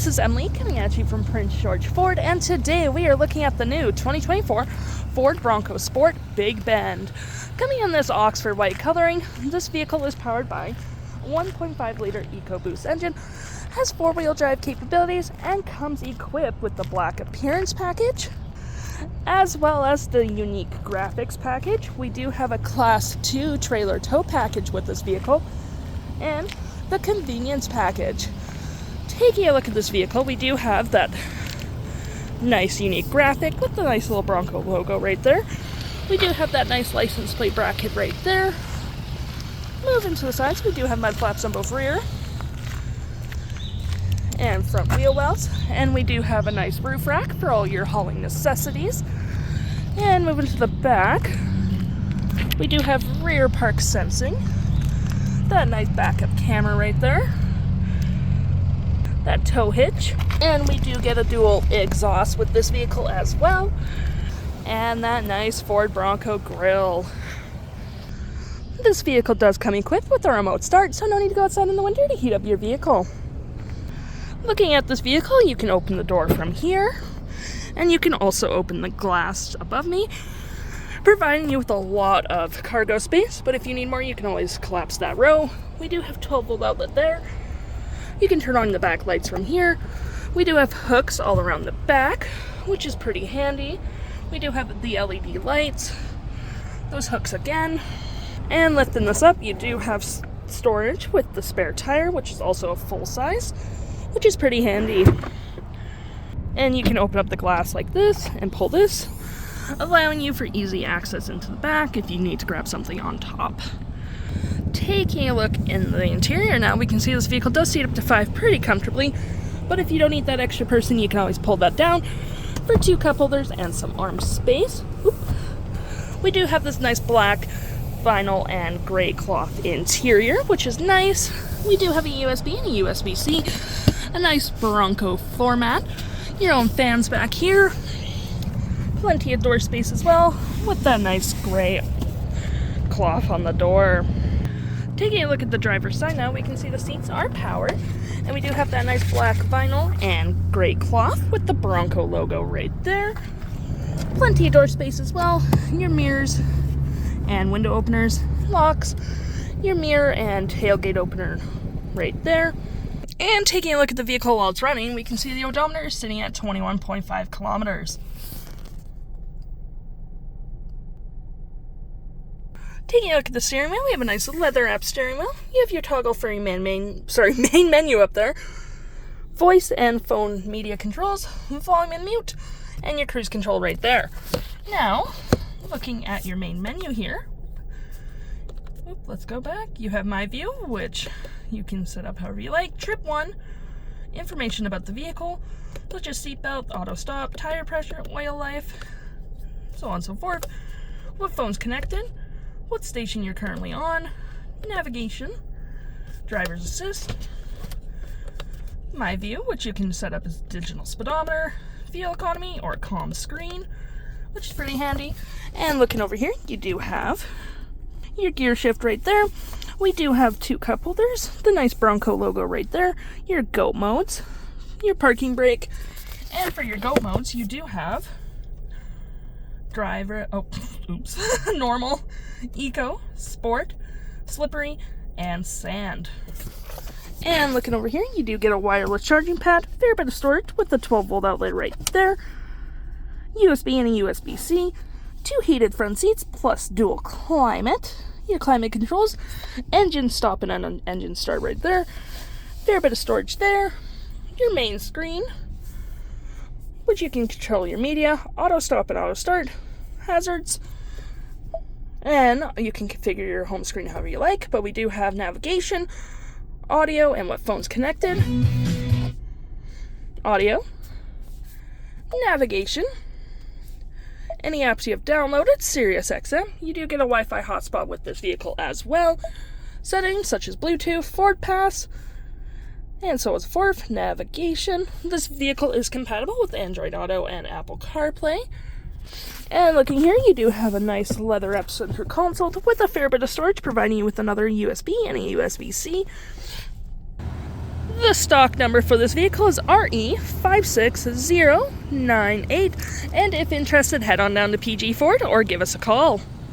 this is Emily coming at you from Prince George Ford, and today we are looking at the new 2024 Ford Bronco Sport Big Bend. Coming in this Oxford white coloring, this vehicle is powered by a 1.5 liter EcoBoost engine, has 4-wheel drive capabilities, and comes equipped with the black appearance package, as well as the unique graphics package. We do have a Class 2 trailer tow package with this vehicle, and the convenience package. Taking a look at this vehicle, we do have that nice unique graphic with the nice little Bronco logo right there. We do have that nice license plate bracket right there. Moving to the sides, we do have mud flaps on both rear and front wheel wells, and we do have a nice roof rack for all your hauling necessities. And moving to the back, we do have rear park sensing, that nice backup camera right there, that tow hitch, and we do get a dual exhaust with this vehicle as well, and that nice Ford Bronco grille. This vehicle does come equipped with a remote start, so no need to go outside in the winter to heat up your vehicle. Looking at this vehicle, you can open the door from here, and you can also open the glass above me, providing you with a lot of cargo space, but if you need more, you can always collapse that row. We do have 12-volt outlet there. You can turn on the back lights from here. We do have hooks all around the back, which is pretty handy. We do have the LED lights, those hooks again. And lifting this up, you do have storage with the spare tire, which is also a full size, which is pretty handy. And you can open up the glass like this and pull this, allowing you for easy access into the back if you need to grab something on top. Taking a look in the interior now, we can see this vehicle does seat up to 5 pretty comfortably, but if you don't need that extra person, you can always pull that down for 2 cup holders and some arm space. Oop. We do have this nice black vinyl and gray cloth interior, which is nice. We do have a USB and a USB-C, a nice Bronco floor mat, your own fans back here, plenty of door space as well, with that nice gray cloth on the door. Taking a look at the driver's side now, we can see the seats are powered, and we do have that nice black vinyl and gray cloth with the Bronco logo right there. Plenty of door space as well, your mirrors and window openers, locks, your mirror and tailgate opener right there. And taking a look at the vehicle while it's running, we can see the odometer is sitting at 21.5 kilometers. Taking a look at the steering wheel, we have a nice leather wrap steering wheel. You have your toggle for your main menu up there. Voice and phone media controls, volume and mute, and your cruise control right there. Now, looking at your main menu here, let's go back. You have My View, which you can set up however you like. Trip 1, information about the vehicle, such as seatbelt, auto stop, tire pressure, oil life, so on and so forth. What phone's connected, what station you're currently on, navigation, driver's assist, My View, which you can set up as digital speedometer, fuel economy, or calm screen, which is pretty handy. And looking over here, you do have your gear shift right there. We do have 2 cup holders, the nice Bronco logo right there, your GO modes, your parking brake, and for your GO modes, you do have normal, eco, sport, slippery, and sand. And looking over here, you do get a wireless charging pad, fair bit of storage with the 12-volt outlet right there, USB and a USB-C, 2 heated front seats plus dual climate, your climate controls, engine stop and engine start right there, fair bit of storage there, your main screen, which you can control your media, auto stop and auto start, hazards, and you can configure your home screen however you like, but we do have navigation, audio, and what phone's connected, audio, navigation, any apps you have downloaded, Sirius XM. You do get a Wi-Fi hotspot with this vehicle as well. Settings such as Bluetooth, FORDPASS, and so on and so forth. Navigation. This vehicle is compatible with Android Auto and Apple CarPlay. And looking here, you do have a nice leather wrap center console with a fair bit of storage, providing you with another USB and a USB-C. The stock number for this vehicle is RE56098, and if interested, head on down to PG Ford or give us a call.